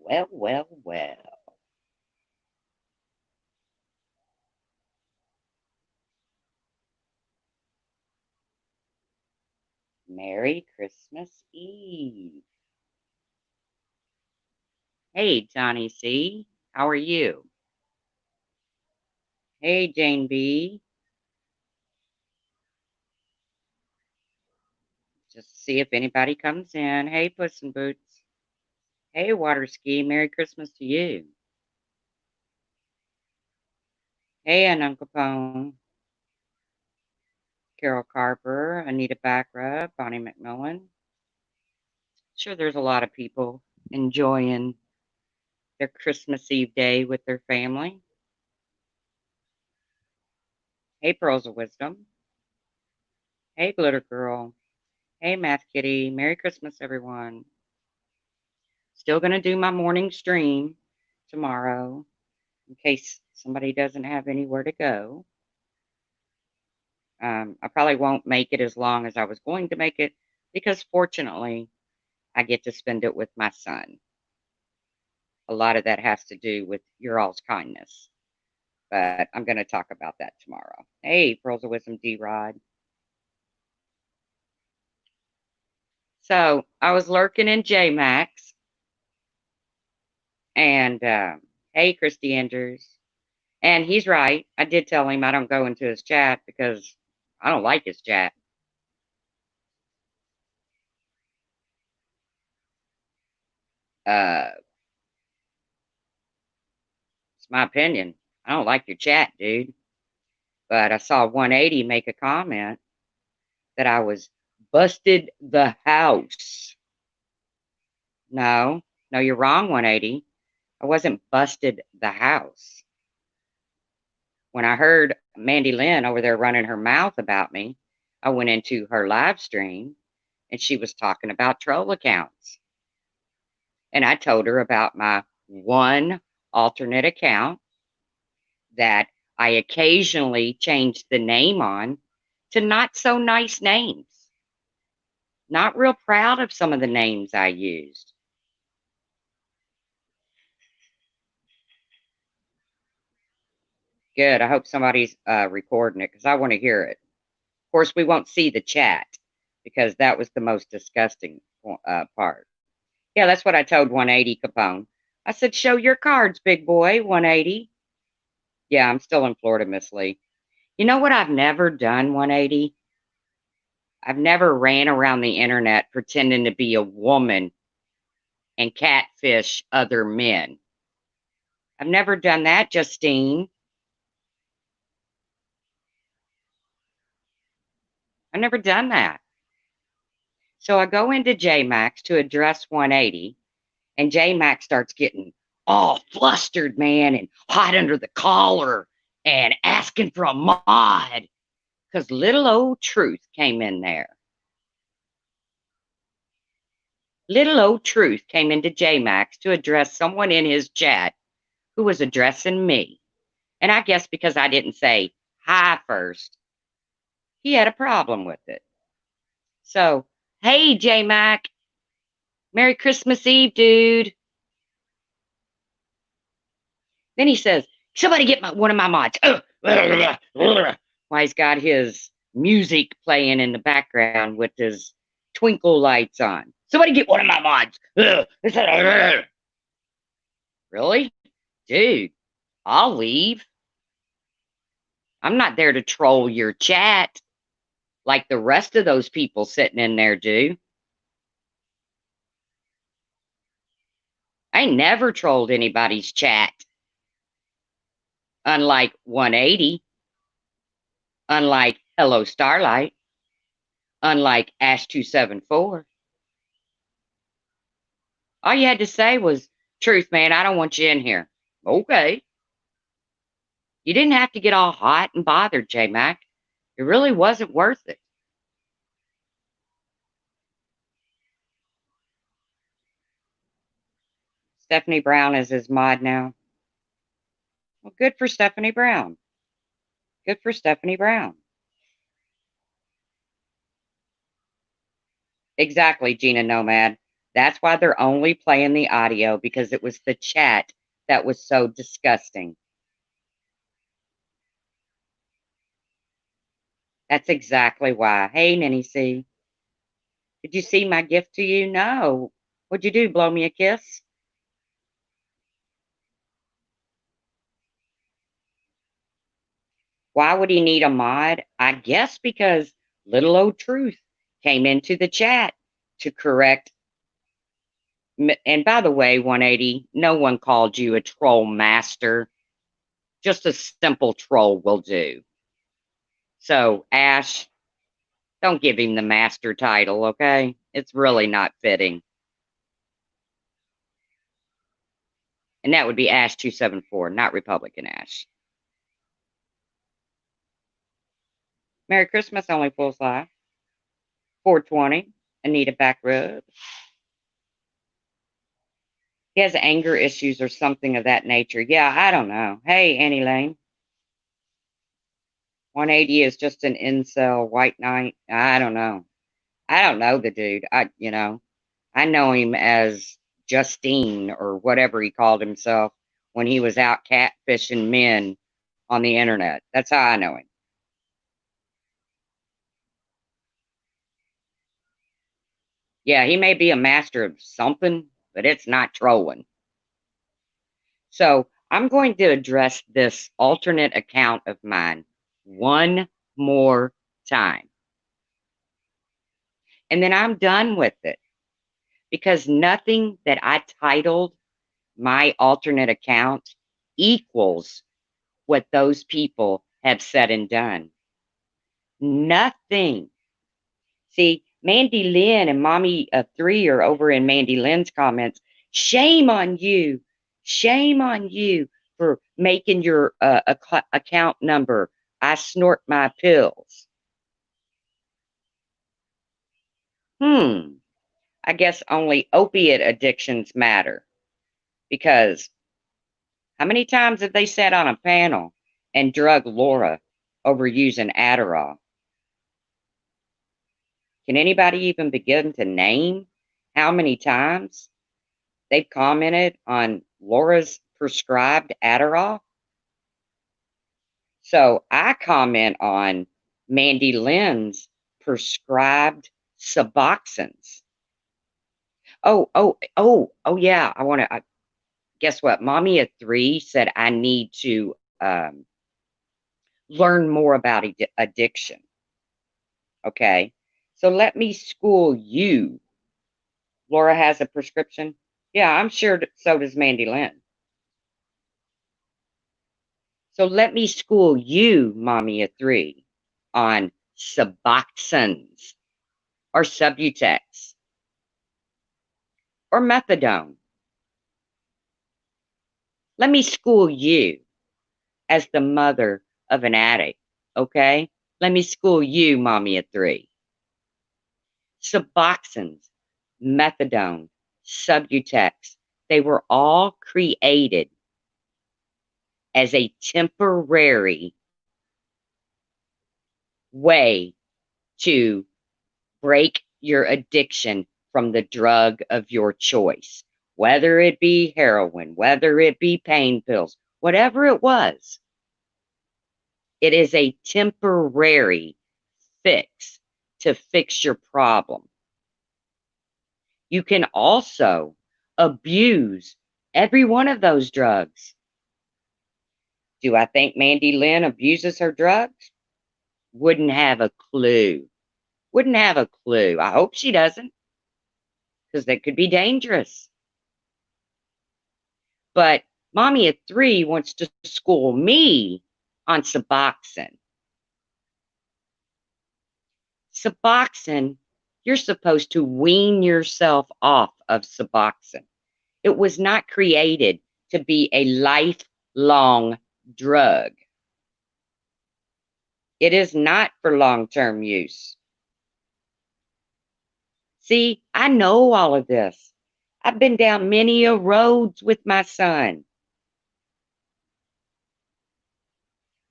Well, well, well. Merry Christmas Eve. Hey, Johnny C. How are you? Hey, Jane B. Just see if anybody comes in. Hey, Puss in Boots. Hey, Water Ski. Merry Christmas to you. Hey, and Uncle Pone. Carol Carper, Anita Backrub, Bonnie McMillan. Sure, there's a lot of people enjoying their Christmas Eve day with their family. Hey, Pearls of Wisdom. Hey, Glitter Girl. Hey, Math Kitty. Merry Christmas, everyone. Still going to do my morning stream tomorrow in case somebody doesn't have anywhere to go. I probably won't make it as long as I was going to make it because fortunately, I get to spend it with my son. A lot of that has to do with your all's kindness, but I'm going to talk about that tomorrow. Hey, Pearls of Wisdom, D Rod. So I was lurking in JMax, and hey, Christy Andrews. And he's right. I did tell him I don't go into his chat because I don't like his chat. It's my opinion. I don't like your chat, dude. But I saw 180 make a comment that I was busted the house. No, no, you're wrong, 180. I wasn't busted the house. When I heard Mandy Lynn over there running her mouth about me, I went into her live stream and she was talking about troll accounts. And I told her about my one alternate account that I occasionally change the name on to not so nice names. Not real proud of some of the names I used. Good. I hope somebody's recording it because I want to hear it. Of course, we won't see the chat because that was the most disgusting part. Yeah, that's what I told 180 Capone. I said, show your cards, big boy, 180. Yeah, I'm still in Florida, Miss Lee. You know what I've never done, 180? I've never ran around the internet pretending to be a woman and catfish other men. I've never done that, Justine. I've never done that. So I go into JMax to address 180, and JMax starts getting all flustered, man, and hot under the collar and asking for a mod because little old Truth came in there. Little old Truth came into JMax to address someone in his chat who was addressing me. And I guess because I didn't say hi first, he had a problem with it. So, hey, J Mac, Merry Christmas Eve, dude. Then he says, somebody get one of my mods. Why he's got his music playing in the background with his twinkle lights on. Somebody get one of my mods. Really? Dude, I'll leave. I'm not there to troll your chat like the rest of those people sitting in there do. I never trolled anybody's chat. Unlike 180, unlike Hello Starlight, unlike Ash274. All you had to say was, Truth, man, I don't want you in here. Okay. You didn't have to get all hot and bothered, J Mac. It really wasn't worth it. Stephanie Brown is his mod now. Well, good for Stephanie Brown. Good for Stephanie Brown. Exactly, Gina Nomad. That's why they're only playing the audio, because it was the chat that was so disgusting. That's exactly why. Hey, Nanny C, did you see my gift to you? No. What'd you do? Blow me a kiss? Why would he need a mod? I guess because little old Truth came into the chat to correct. And by the way, 180, no one called you a troll master. Just a simple troll will do. So, Ash, don't give him the master title, okay? It's really not fitting. And that would be Ash 274, not Republican Ash. Merry Christmas, Only Fools Live. 420, Anita back rub. He has anger issues or something of that nature. Yeah, I don't know. Hey, Annie Lane. 180 is just an incel white knight. I don't know. I don't know the dude. I know him as Justine or whatever he called himself when he was out catfishing men on the internet. That's how I know him. Yeah, he may be a master of something, but it's not trolling. So I'm going to address this alternate account of mine one more time. And then I'm done with it, because nothing that I titled my alternate account equals what those people have said and done. Nothing. See, Mandy Lynn and Mommy 3 are over in Mandy Lynn's comments. Shame on you. Shame on you for making your account number I snort my pills. I guess only opiate addictions matter, because how many times have they sat on a panel and drug Laura over using Adderall? Can anybody even begin to name how many times they've commented on Laura's prescribed Adderall? So I comment on Mandy Lynn's prescribed Suboxones. Oh, yeah. Guess what? Mommy at 3 said I need to learn more about addiction. Okay. So let me school you. Laura has a prescription. Yeah, I'm sure so does Mandy Lynn. So let me school you, Mommy at 3, on Suboxones or Subutex or Methadone. Let me school you as the mother of an addict, okay? Let me school you, Mommy at 3. Suboxones, Methadone, Subutex, they were all created as a temporary way to break your addiction from the drug of your choice, whether it be heroin, whether it be pain pills, whatever it was. It is a temporary fix to fix your problem. You can also abuse every one of those drugs. Do I think Mandy Lynn abuses her drugs? Wouldn't have a clue. Wouldn't have a clue. I hope she doesn't, because that could be dangerous. But Mommy at 3 wants to school me on Suboxone. Suboxone, you're supposed to wean yourself off of Suboxone. It was not created to be a lifelong drug. It is not for long-term use. See, I know all of this. I've been down many a roads with my son.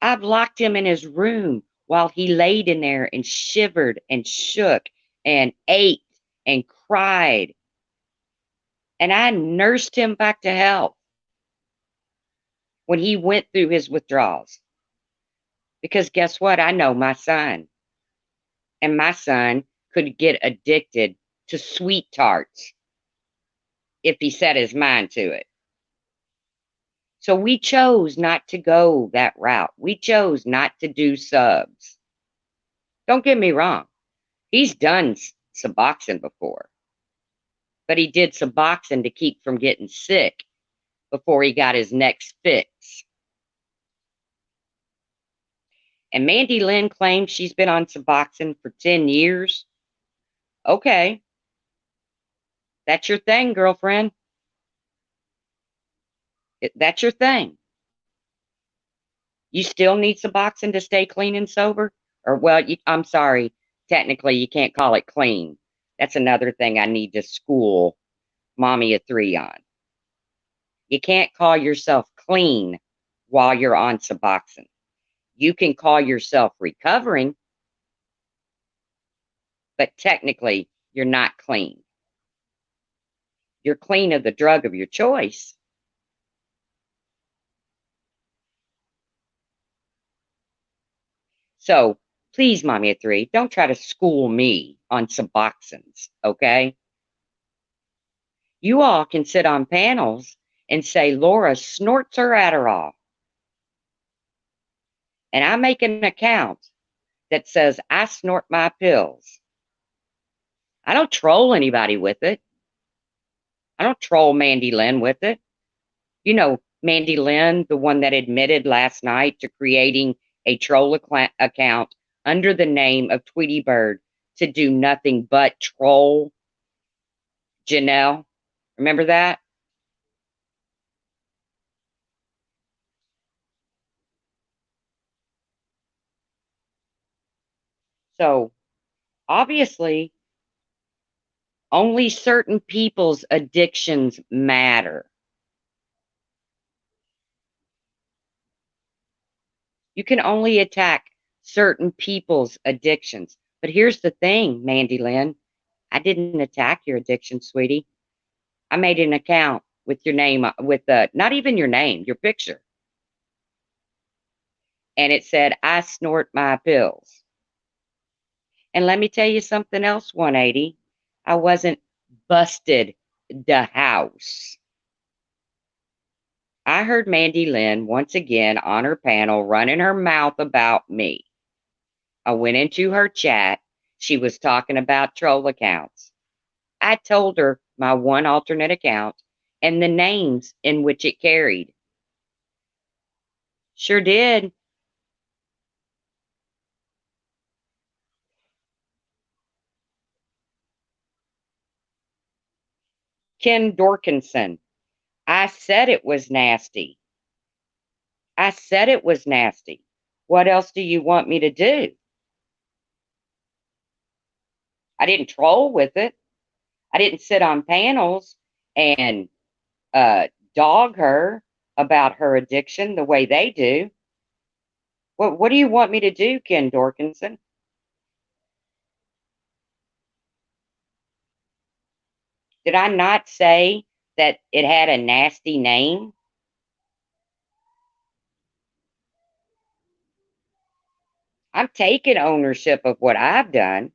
I've locked him in his room while he laid in there and shivered and shook and ate and cried And I nursed him back to health when he went through his withdrawals. Because guess what? I know my son. And my son could get addicted to sweet tarts if he set his mind to it. So we chose not to go that route. We chose not to do subs. Don't get me wrong. He's done Suboxone before, but he did Suboxone to keep from getting sick before he got his next fix. And Mandy Lynn claims she's been on Suboxone for 10 years. Okay. That's your thing, girlfriend. That's your thing. You still need Suboxone to stay clean and sober? Or, well, I'm sorry. Technically, you can't call it clean. That's another thing I need to school Mommy of 3 on. You can't call yourself clean while you're on Suboxone. You can call yourself recovering, but technically, you're not clean. You're clean of the drug of your choice. So please, Mommy of 3, don't try to school me on Suboxones, okay? You all can sit on panels and say Laura snorts her Adderall. And I make an account that says I snort my pills. I don't troll anybody with it. I don't troll Mandy Lynn with it. You know, Mandy Lynn, the one that admitted last night to creating a troll account under the name of Tweety Bird to do nothing but troll Janelle. Remember that? So obviously, only certain people's addictions matter. You can only attack certain people's addictions. But here's the thing, Mandy Lynn. I didn't attack your addiction, sweetie. I made an account with your name, with not even your name, your picture. And it said, I snort my pills. And let me tell you something else, 180. I wasn't busted the house. I heard Mandy Lynn once again on her panel running her mouth about me. I went into her chat. She was talking about troll accounts. I told her my one alternate account and the names in which it carried. Sure did. Ken Dorkinson. I said it was nasty. I said it was nasty. What else do you want me to do? I didn't troll with it. I didn't sit on panels and dog her about her addiction the way they do. What do you want me to do, Ken Dorkinson? Did I not say that it had a nasty name? I'm taking ownership of what I've done.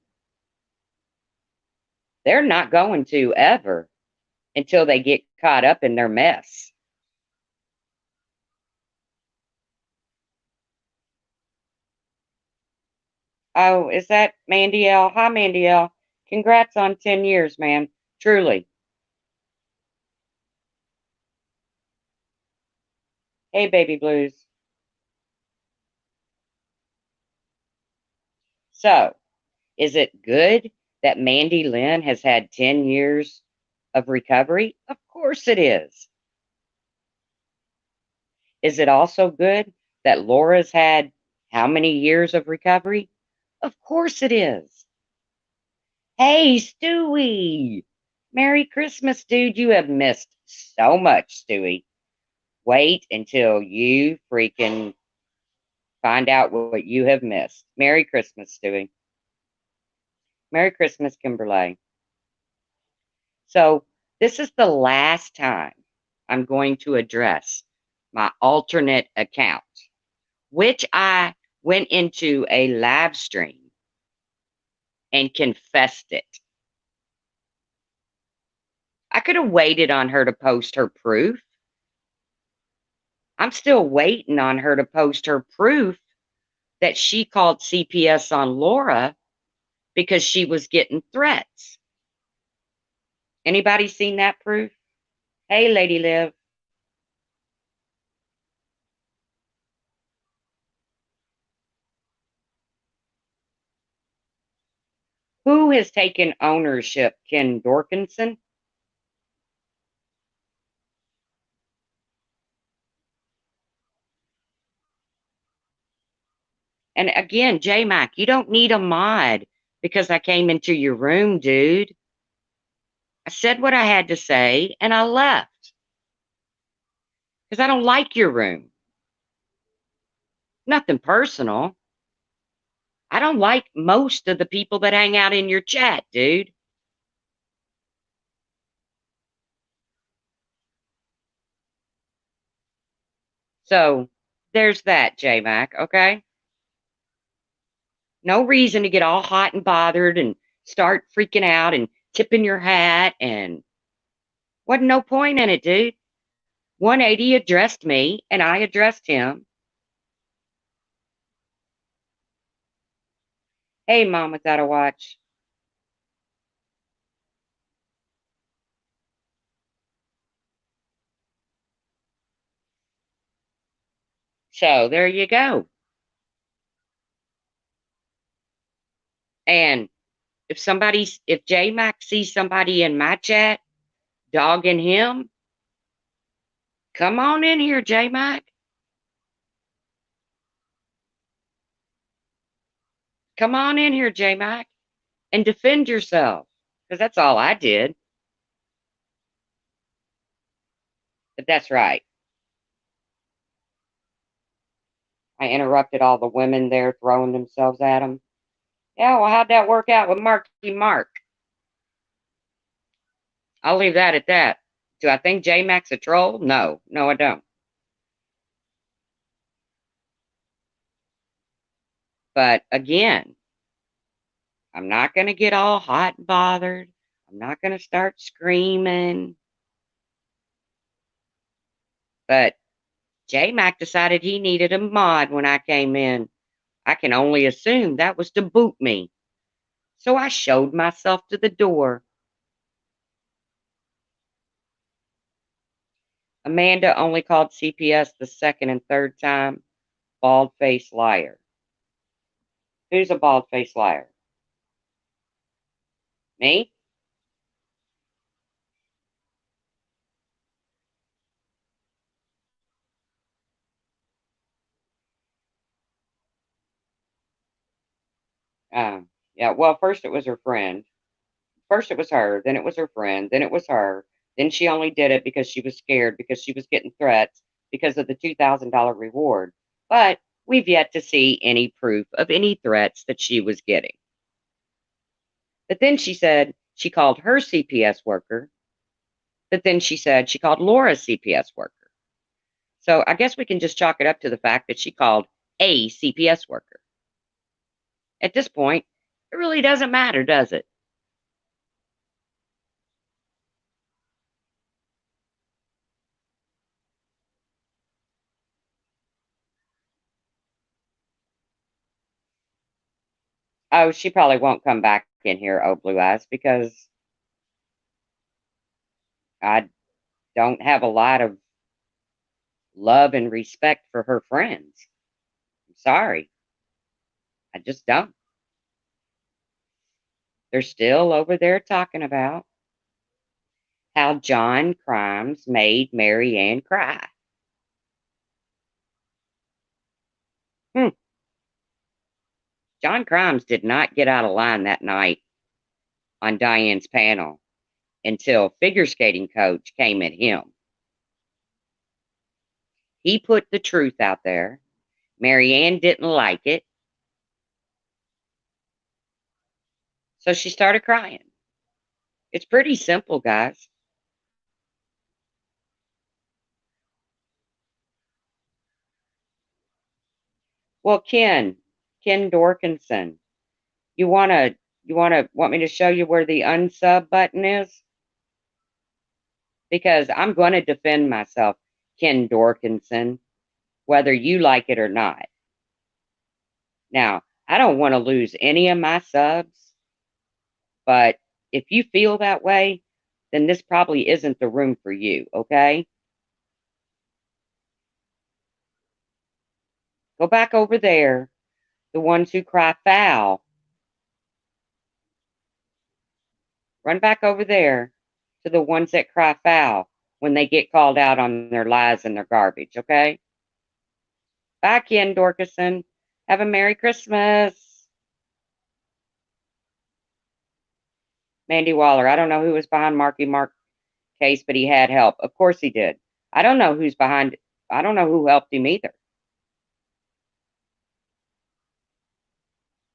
They're not going to ever until they get caught up in their mess. Oh, is that Mandy L? Hi, Mandy L. Congrats on 10 years, man. Truly. Hey, Baby Blues. So, is it good that Mandy Lynn has had 10 years of recovery? Of course it is. Is it also good that Laura's had how many years of recovery? Of course it is. Hey, Stewie. Merry Christmas, dude. You have missed so much, Stewie. Wait until you freaking find out what you have missed. Merry Christmas, Stewie. Merry Christmas, Kimberly. So This is the last time I'm going to address my alternate account, which I went into a live stream and confessed it. I could have waited on her to post her proof. I'm still waiting on her to post her proof that she called CPS on Laura because she was getting threats. Anybody seen that proof? Hey, Lady Liv. Who has taken ownership? Ken Dorkinson? And again, J Mac, you don't need a mod because I came into your room, dude. I said what I had to say and I left because I don't like your room. Nothing personal. I don't like most of the people that hang out in your chat, dude. So there's that, J Mac, okay? No reason to get all hot and bothered and start freaking out and tipping your hat, and wasn't no point in it, dude. 180 addressed me and I addressed him. Hey, mom without a watch. So there you go. And if J Mac sees somebody in my chat dogging him, come on in here, J Mac. Come on in here, J Mac, and defend yourself. Because that's all I did. But that's right. I interrupted all the women there throwing themselves at him. Yeah, well, how'd that work out with Marky Mark? I'll leave that at that. Do I think J Mac's a troll? No, no, I don't. But again, I'm not going to get all hot and bothered. I'm not going to start screaming. But J Mac decided he needed a mod when I came in. I can only assume that was to boot me. So I showed myself to the door. Amanda only called CPS the second and third time. Bald faced liar. Who's a bald faced liar? Me? Yeah, well, first it was her friend. First it was her, then it was her friend, then it was her. Then she only did it because she was scared because she was getting threats because of the $2,000 reward. But we've yet to see any proof of any threats that she was getting. But then she said she called her CPS worker. But then she said she called Laura's CPS worker. So I guess we can just chalk it up to the fact that she called a CPS worker. At this point, it really doesn't matter, does it? Oh, she probably won't come back in here, oh blue eyes, because I don't have a lot of love and respect for her friends. I'm sorry. I just don't. They're still over there talking about how John Crimes made Mary Ann cry. Hmm. John Crimes did not get out of line that night on Diane's panel until figure skating coach came at him. He put the truth out there. Mary Ann didn't like it. So she started crying. It's pretty simple, guys. Well, Ken Dorkinson, you want me to show you where the unsub button is? Because I'm going to defend myself, Ken Dorkinson, whether you like it or not. Now, I don't want to lose any of my subs, but if you feel that way, then this probably isn't the room for you, okay? Go back over there, the ones who cry foul. Run back over there to the ones that cry foul when they get called out on their lies and their garbage, okay? Back in, Dorcasson. Have a Merry Christmas. Mandy Waller, I don't know who was behind Marky Mark case, but he had help. Of course he did. I don't know who's behind, I don't know who helped him either.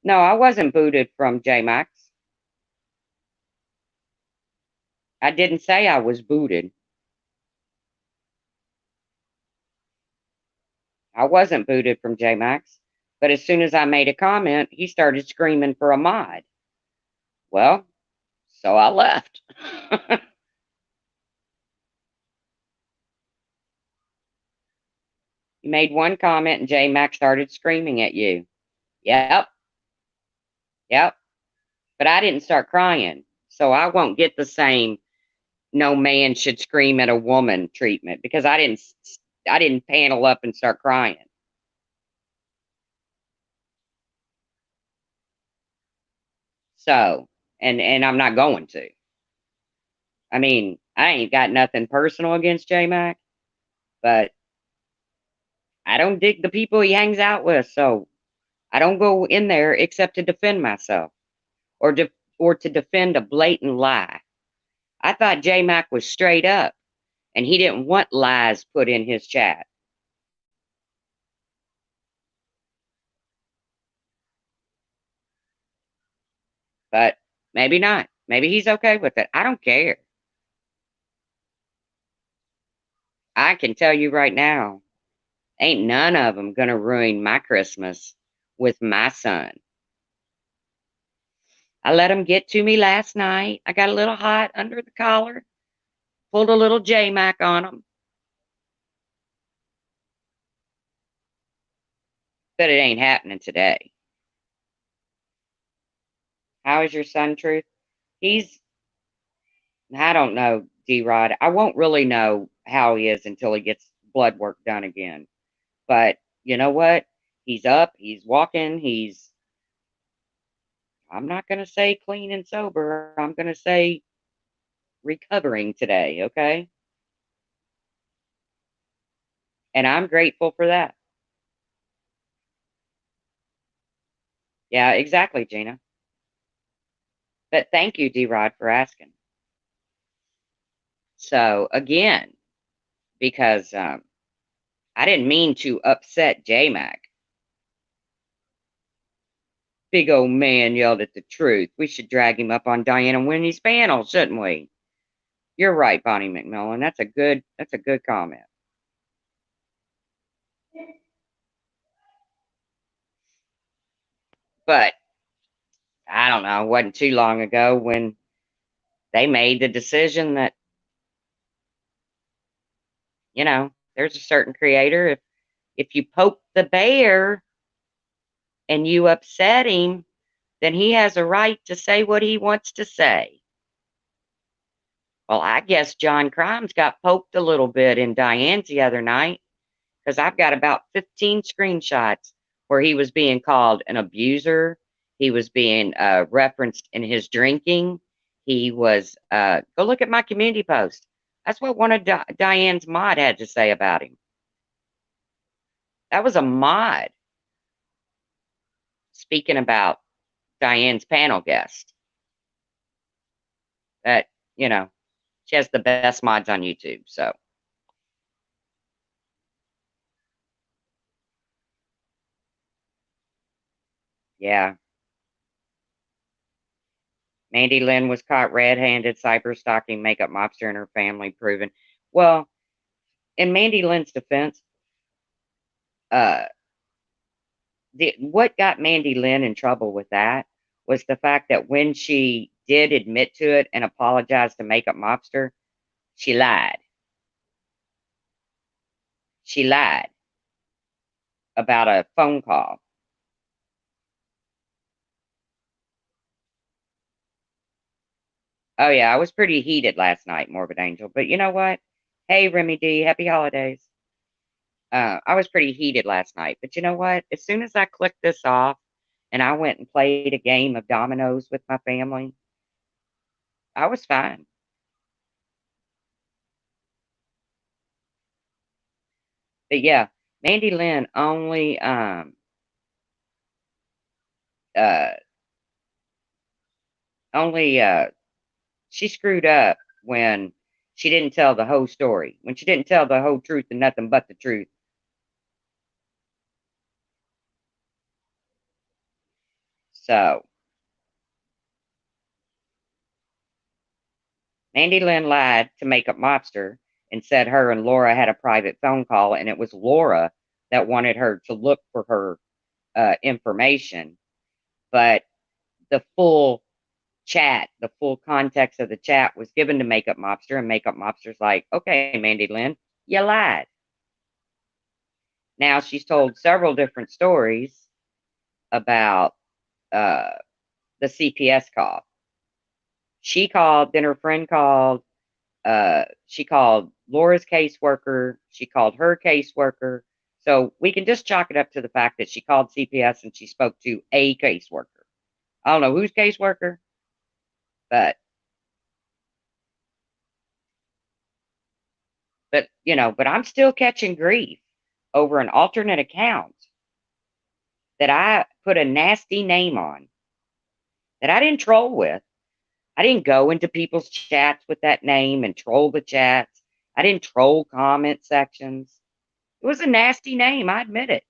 No, I wasn't booted from JMax. I didn't say I was booted. I wasn't booted from JMax. But as soon as I made a comment, he started screaming for a mod. Well, so I left. You made one comment and JMax started screaming at you. Yep, yep. But I didn't start crying. So I won't get the same no man should scream at a woman treatment because I didn't panel up and start crying. So, and I'm not going to. I mean, I ain't got nothing personal against J Mac, but I don't dig the people he hangs out with, so I don't go in there except to defend myself or to defend a blatant lie. I thought J Mac was straight up and he didn't want lies put in his chat. But maybe not. Maybe he's okay with it. I don't care. I can tell you right now, ain't none of them gonna ruin my Christmas with my son. I let him get to me last night. I got a little hot under the collar, pulled a little J Mac on him, but it ain't happening today. How is your son, Truth? He's, I don't know, D Rod. I won't really know how he is until he gets blood work done again. But you know what? He's up, he's walking, I'm not going to say clean and sober. I'm going to say recovering today, okay? And I'm grateful for that. Yeah, exactly, Gina. But thank you, D Rod, for asking. So, again, because I didn't mean to upset J Mac. Big old man yelled at the truth. We should drag him up on Diana Winnie's panel, shouldn't we? You're right, Bonnie McMillan. That's a good comment. But I don't know, it wasn't too long ago when they made the decision that, there's a certain creator. If you poke the bear and you upset him, then he has a right to say what he wants to say. Well, I guess John Crimes got poked a little bit in Diane's the other night because I've got about 15 screenshots where he was being called an abuser. He was being referenced in his drinking. He was, go look at my community post. That's what one of Diane's mod had to say about him. That was a mod speaking about Diane's panel guest. That, you know, she has the best mods on YouTube. So, yeah. Mandy Lynn was caught red-handed cyber stalking makeup mobster and her family proven. Well, in Mandy Lynn's defense, uh, what got Mandy Lynn in trouble with that was the fact that when she did admit to it and apologize to Makeup Mobster, she lied. She lied about a phone call. Oh yeah, I was pretty heated last night, Morbid Angel. But you know what? Hey, Remy D, happy holidays. I was pretty heated last night, but you know what? As soon as I clicked this off and I went and played a game of dominoes with my family, I was fine. But yeah, Mandy Lynn uh only she screwed up when she didn't tell the whole story. When she didn't tell the whole truth and nothing but the truth. So Mandy Lynn lied to Makeup Mobster and said her and Laura had a private phone call, and it was Laura that wanted her to look for her information. But the full chat, the full context of the chat was given to Makeup Mobster, and Makeup Mobster's like, okay, Mandy Lynn, you lied. Now she's told several different stories about uh, the CPS call. She called, then her friend called. She called Laura's caseworker. She called her caseworker. So we can just chalk it up to the fact that she called CPS and she spoke to a caseworker. I don't know whose caseworker, but but I'm still catching grief over an alternate account that I put a nasty name on that I didn't troll with. I didn't go into people's chats with that name and troll the chats. I didn't troll comment sections. It was a nasty name, I admit it.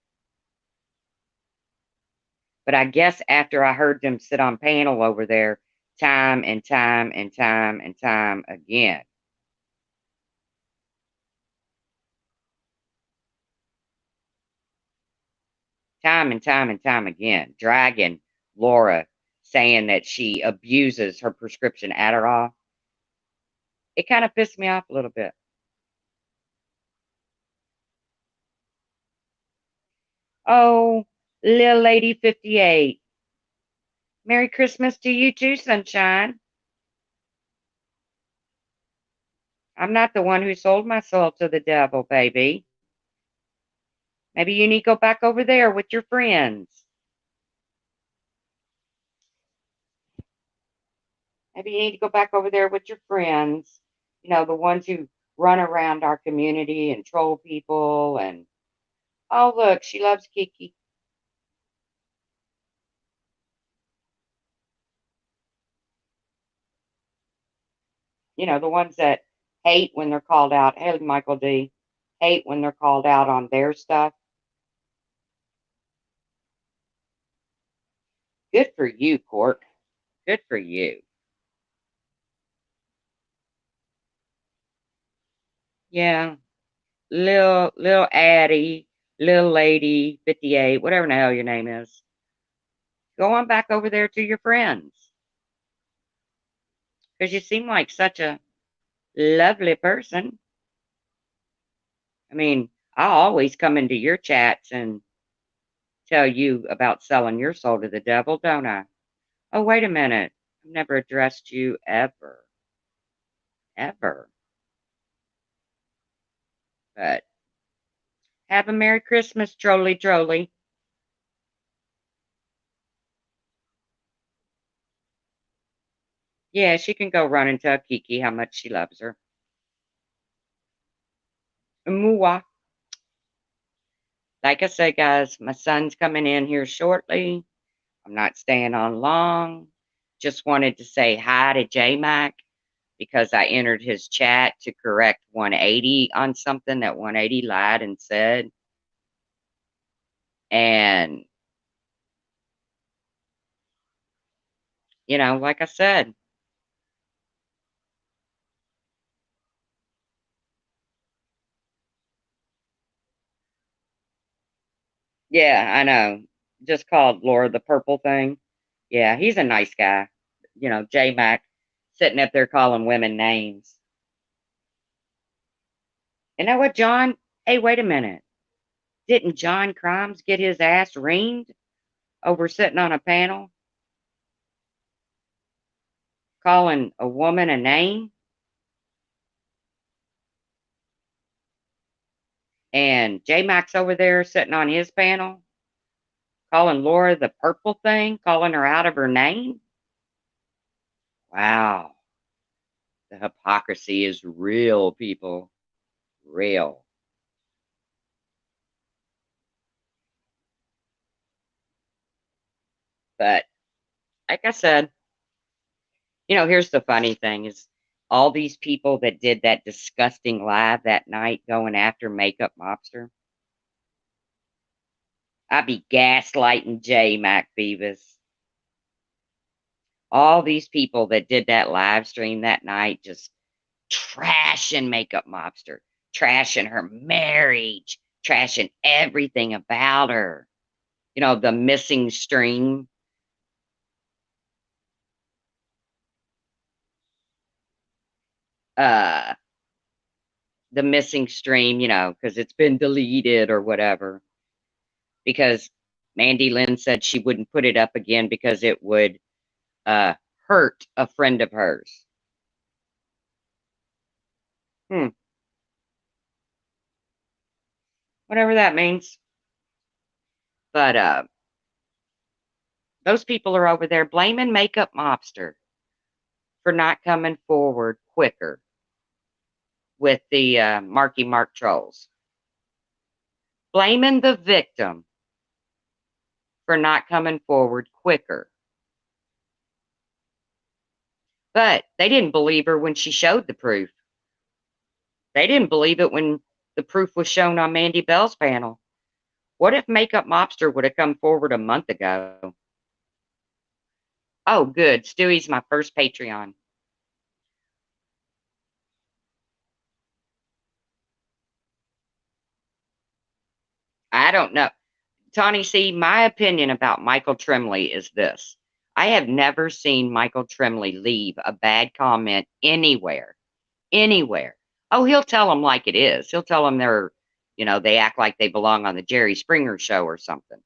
But I guess after I heard them sit on panel over there time and time and time and time again, time and time and time again, dragging Laura, saying that she abuses her prescription Adderall, it kind of pissed me off a little bit. Oh, little lady 58. Merry Christmas to you too, sunshine. I'm not the one who sold my soul to the devil, baby. Maybe you need to go back over there with your friends. Maybe you need to go back over there with your friends. The ones who run around our community and troll people. And oh, look, she loves Kiki. The ones that hate when they're called out. Hey, Michael D. Hate when they're called out on their stuff. Good for you, Court. Good for you. Yeah, little Addie, little lady 58, whatever the hell your name is. Go on back over there to your friends because you seem like such a lovely person. I mean, I always come into your chats and tell you about selling your soul to the devil, don't I? Oh, wait a minute. I've never addressed you ever, ever. But have a Merry Christmas, Trolley Trolley. Yeah, she can go run and tell Kiki how much she loves her. Mooah. Like I said, guys, my son's coming in here shortly. I'm not staying on long. Just wanted to say hi to J Mac because I entered his chat to correct 180 on something that 180 lied and said. And, like I said, yeah, I know. just called Laura the purple thing. Yeah, he's a nice guy. You know, J Mac sitting up there calling women names. You know what, John? Hey, wait a minute. Didn't John Crimes get his ass reamed over sitting on a panel calling a woman a name? And J Mac's over there sitting on his panel calling Laura the purple thing, calling her out of her name? Wow. The hypocrisy is real, people. Real. But like I said, here's the funny thing is all these people that did that disgusting live that night going after Makeup Mobster. I be gaslighting J Mac Beavis. All these people that did that live stream that night just trashing Makeup Mobster, trashing her marriage, trashing everything about her. The missing stream. Uh, the missing stream, because it's been deleted or whatever. Because Mandy Lynn said she wouldn't put it up again because it would uh, hurt a friend of hers. Hmm. Whatever that means. But those people are over there blaming Makeup Mobster for not coming forward quicker with the Marky Mark trolls. Blaming the victim for not coming forward quicker. But they didn't believe her when she showed the proof. They didn't believe it when the proof was shown on Mandy Bell's panel. What if Makeup Mobster would have come forward a month ago? Oh, good. Stewie's my first Patreon. I don't know. Tawny C, my opinion about Michael Tremley is this. I have never seen Michael Tremley leave a bad comment anywhere. Anywhere. Oh, he'll tell them like it is. He'll tell them they act like they belong on the Jerry Springer show or something.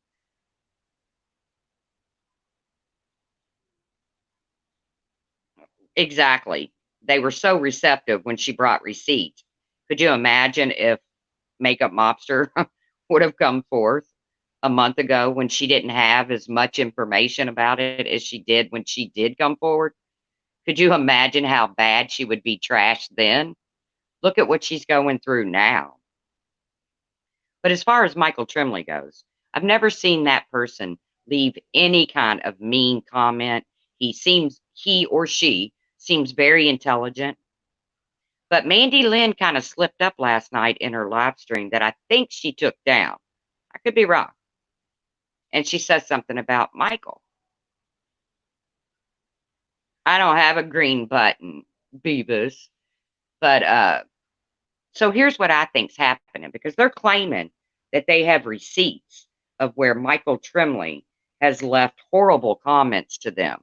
Exactly. They were so receptive when she brought receipts. Could you imagine if Makeup Mobster would have come forth a month ago when she didn't have as much information about it as she did when she did come forward? Could you imagine how bad she would be trashed then? Look at what she's going through now. But as far as Michael Tremley goes, I've never seen that person leave any kind of mean comment. He or she seems very intelligent. But Mandy Lynn kind of slipped up last night in her live stream that I think she took down. I could be wrong. And she says something about Michael. I don't have a green button, Beavis. But so here's what I think's happening because they're claiming that they have receipts of where Michael Tremley has left horrible comments to them.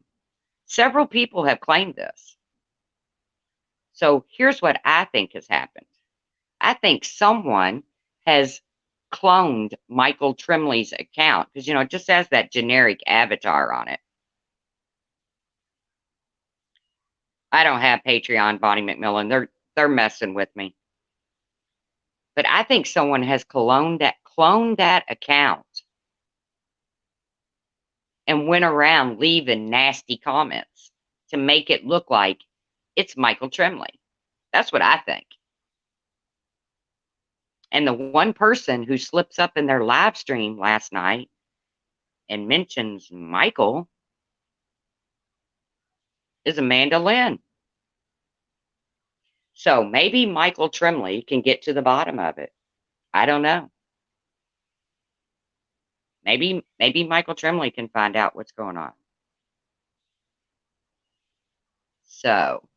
Several people have claimed this. So here's what I think has happened. I think someone has cloned Michael Tremley's account because it just has that generic avatar on it. I don't have Patreon, Bonnie McMillan. They're messing with me. But I think someone has cloned that account and went around leaving nasty comments to make it look like it's Michael Tremley. That's what I think. And the one person who slips up in their live stream last night and mentions Michael is Amanda Lynn. So maybe Michael Tremley can get to the bottom of it. I don't know. Maybe Michael Tremley can find out what's going on. So,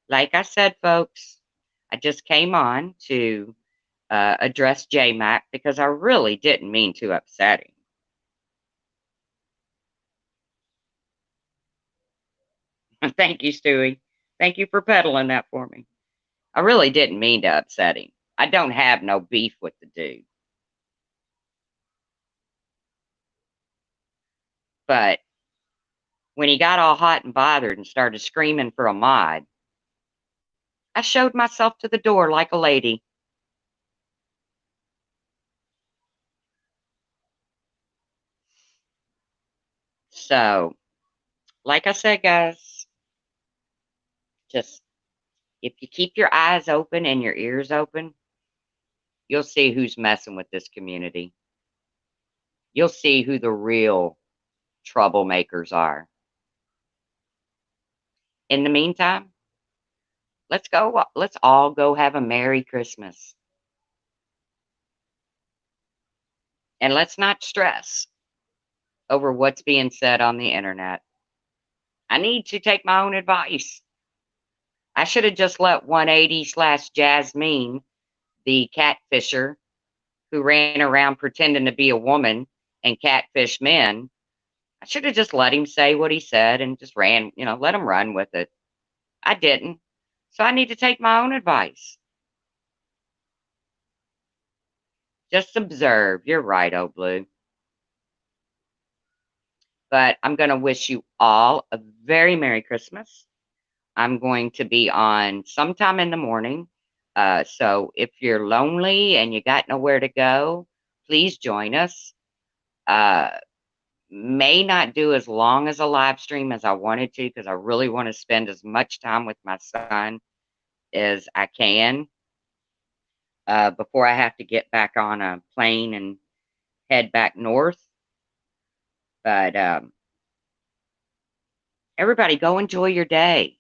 like I said, folks, I just came on to address J Mac because I really didn't mean to upset him. Thank you, Stewie. Thank you for peddling that for me. I really didn't mean to upset him. I don't have no beef with the dude. But when he got all hot and bothered and started screaming for a mod, I showed myself to the door like a lady. So, like I said, guys, just if you keep your eyes open and your ears open, you'll see who's messing with this community. You'll see who the real troublemakers are. In the meantime, let's all go have a Merry Christmas. And let's not stress over what's being said on the internet. I need to take my own advice. I should have just let 180/Jasmine, the catfisher who ran around pretending to be a woman and catfish men. I should have just let him say what he said and just ran, let him run with it. I didn't. So I need to take my own advice. Just observe. You're right, old blue. But I'm going to wish you all a very Merry Christmas. I'm going to be on sometime in the morning. So if you're lonely and you got nowhere to go, please join us. May not do as long as a live stream as I wanted to because I really want to spend as much time with my son as I can before I have to get back on a plane and head back north. But everybody, go enjoy your day.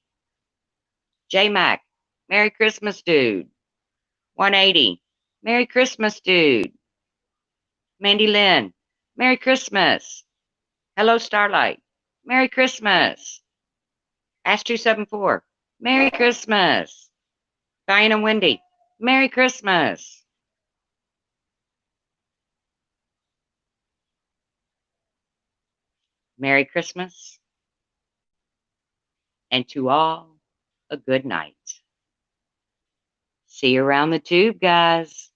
J Mac, Merry Christmas, dude. 180, Merry Christmas, dude. Mandy Lynn, Merry Christmas. Hello, Starlight, Merry Christmas. Ash274, Merry Christmas. Diana Wendy, Merry Christmas. Merry Christmas. And to all, a good night. See you around the tube, guys.